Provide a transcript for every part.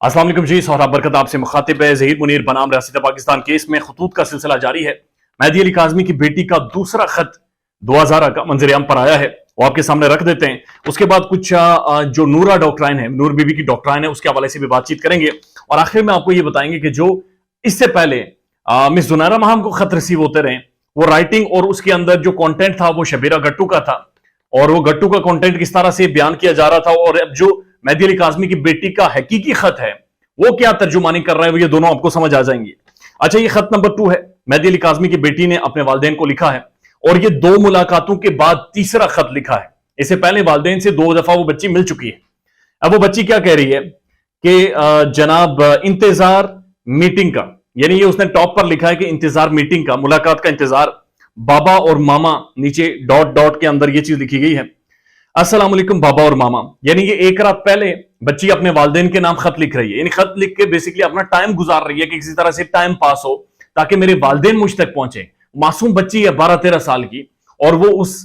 अस्सलाम वालेकुम जी, सोहराब बरकत आपसे मुखातिब है। ज़हीर मुनीर बनाम रियासत पाकिस्तान केस में खतूत का सिलसिला जारी है। मेहदी अली काज़मी की बेटी का दूसरा खत 2000 का मंजर आम पर आया है, वो आपके सामने रख देते हैं। उसके बाद कुछ जो नूरा डॉक्ट्राइन है, नूर बीबी की डॉक्ट्राइन है, उसके हवाले से भी बातचीत करेंगे। और आखिर में आपको ये बताएंगे कि जो इससे पहले मिस जुनैरा महम को खत रिसीव होते रहे, वो राइटिंग और उसके अंदर जो कॉन्टेंट था वो शबीरा गट्टू का था, और वो गट्टू का कंटेंट किस तरह से बयान किया जा रहा था, और अब जो मेहदी अली काज़मी की बेटी का हकीकी खत है वो क्या तर्जुमानी कर रहा है, ये दोनों आपको समझ आ जाएंगे। अच्छा, ये खत नंबर 2 है। मेहदी अली काज़मी की बेटी ने अपने वालिदैन को लिखा है, और ये 2 मुलाकातों के बाद तीसरा खत लिखा है। इससे पहले वालिदैन से 2 दफा वो बच्ची मिल चुकी है। अब वो बच्ची क्या कह रही है कि जनाब इंतजार मीटिंग का, यानी ये उसने टॉप पर लिखा है कि इंतजार मीटिंग का, मुलाकात का इंतजार, बाबा और मामा, नीचे डॉट डॉट के अंदर ये चीज लिखी गई है। अस्सलाम वालेकुम बाबा और मामा, यानी ये एक रात पहले बच्ची अपने वालिदैन के नाम खत लिख रही है। यानी खत लिख के बेसिकली अपना टाइम गुजार रही है कि किसी तरह से टाइम पास हो, ताकि मेरे वालिदैन मुझ तक पहुंचे। मासूम बच्ची है 12-13 साल की, और वो उस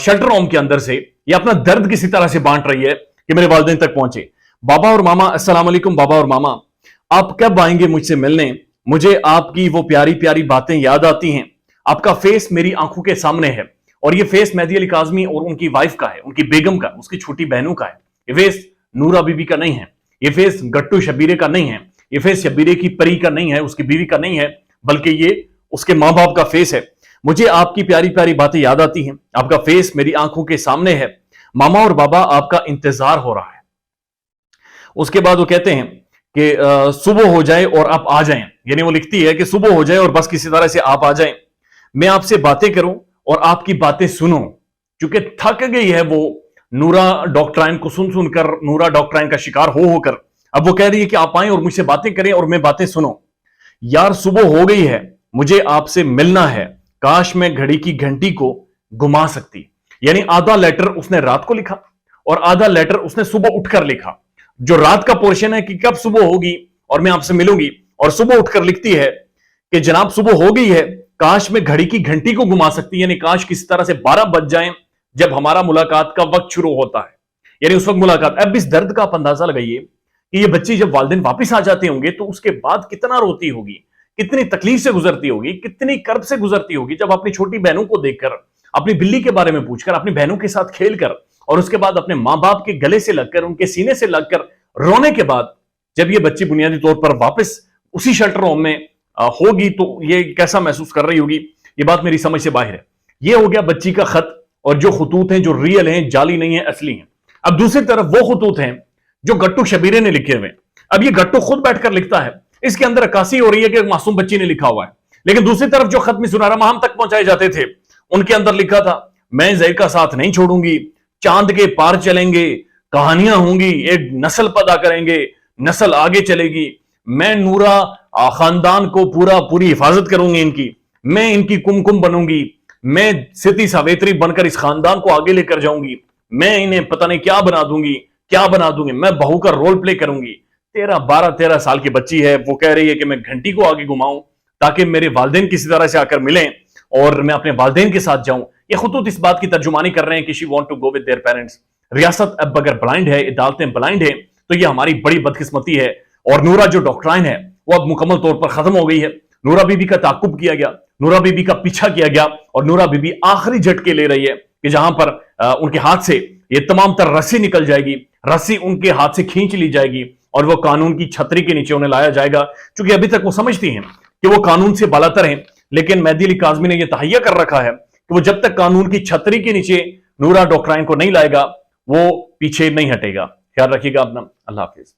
शेल्टर होम के अंदर से ये अपना दर्द किसी तरह से बांट रही है कि मेरे वालिदैन तक पहुंचे। बाबा और मामा, अस्सलाम वालेकुम बाबा और मामा, आप कब आएंगे मुझसे मिलने? मुझे आपकी वो प्यारी प्यारी बातें याद आती हैं। आपका फेस मेरी आंखों के सामने है, और ये फेस मेहदी अली काज़मी और उनकी वाइफ का है, उनकी बेगम का, उसकी छोटी बहनों का है। ये फेस नूरा बीबी का नहीं है, ये फेस गट्टू शबीरे का नहीं है, ये फेस शबीरे की परी का नहीं है, उसकी बीवी का नहीं है, बल्कि ये उसके मां बाप का फेस है। मुझे आपकी प्यारी प्यारी बातें याद आती हैं, आपका फेस मेरी आंखों के सामने है। मामा और बाबा, आपका इंतजार हो रहा है। उसके बाद वो कहते हैं कि सुबह हो जाए और आप आ जाएं, यानी वो लिखती है कि सुबह हो जाए और बस किसी तरह से आप आ जाएं, मैं आपसे बातें करूं और आपकी बातें सुनो। क्योंकि थक गई है वो नूरा डॉक्ट्राइन को सुन सुनकर, नूरा डॉक्ट्राइन का शिकार हो होकर। अब वो कह रही है कि आप आएं और मुझसे बातें करें और मैं बातें सुनो। यार सुबह हो गई है, मुझे आपसे मिलना है, काश मैं घड़ी की घंटी को घुमा सकती। यानी आधा लेटर उसने रात को लिखा और आधा लेटर उसने सुबह उठकर लिखा। जो रात का पोर्शन है कि कब सुबह होगी और मैं आपसे मिलूंगी, और सुबह उठकर लिखती है कि जनाब सुबह हो गई है, काश मैं घड़ी की घंटी को घुमा सकती, यानी काश किसी तरह से 12 बज जाएं जब हमारा मुलाकात का वक्त शुरू होता है, यानी उस वक्त मुलाकात। अब इस दर्द का आप अंदाजा लगाइए कि ये बच्ची जब वालिदैन वापस आ जाते होंगे तो उसके बाद कितना रोती होगी, कितनी तकलीफ से गुजरती होगी, कितनी कर्ब से गुजरती होगी, जब अपनी छोटी बहनों को देखकर, अपनी बिल्ली के बारे में पूछकर, अपनी बहनों के साथ खेलकर, और उसके बाद अपने मां बाप के गले से लगकर, उनके सीने से लगकर रोने के बाद जब ये बच्ची बुनियादी तौर पर वापस उसी शेल्टर होम में होगी तो ये कैसा महसूस कर रही होगी, ये बात मेरी समझ से बाहर है। ये हो गया बच्ची का खत, और जो खतूत हैं जो रियल हैं, जाली नहीं है, असली हैं। अब दूसरी तरफ वो खतूत हैं जो गट्टू शबीरे ने लिखे हुए। अब ये गट्टू खुद बैठकर लिखता है, इसके अंदर अक्कासी हो रही है कि मासूम बच्ची ने लिखा हुआ है। लेकिन दूसरी तरफ जो खत मिस जुनैरा महम तक पहुंचाए जाते थे, उनके अंदर लिखा था, मैं ज़हीर का साथ नहीं छोड़ूंगी, चांद के पार चलेंगे, कहानियां होंगी, एक नस्ल पैदा करेंगे, नस्ल आगे चलेगी, मैं नूरा खानदान को पूरी हिफाजत करूंगी इनकी, मैं इनकी कुमकुम बनूंगी, मैं सती सावित्री बनकर इस खानदान को आगे लेकर जाऊंगी, मैं इन्हें पता नहीं क्या बना दूंगी, मैं बहू का रोल प्ले करूंगी। 12-13 साल की बच्ची है, वो कह रही है कि मैं घंटी को आगे घुमाऊं ताकि मेरे वालिदैन किसी तरह से आकर मिलें और मैं अपने वालिदैन के साथ जाऊं। ये खुतूत इस बात की तर्जुमानी कर रहे हैं कि she want to go with their parents. रियासत अब अगर ब्लाइंड है, अदालतें ब्लाइंड है, तो ये हमारी बड़ी बदकिस्मती है। और नूरा जो डॉक्ट्राइन है वो अब मुकम्मल तौर पर खत्म हो गई है। नूरा बीबी का ताकुब किया गया, नूरा बीबी का पीछा किया गया, और नूरा बीबी आखिरी झटके ले रही है कि जहां पर उनके हाथ से ये तमाम तर रस्सी निकल जाएगी, रस्सी उनके हाथ से खींच ली जाएगी और वो कानून की छतरी के नीचे उन्हें लाया जाएगा। क्योंकि अभी तक वो समझती हैं कि वो कानून से बालातर हैं, लेकिन मेहदी अली काज़मी ने यह तहैया कर रखा है कि वो जब तक कानून की छतरी के नीचे नूरा डॉक्ट्राइन को नहीं लाएगा, वो पीछे नहीं हटेगा। ख्याल रखिएगा अपना। अल्लाह हाफिज।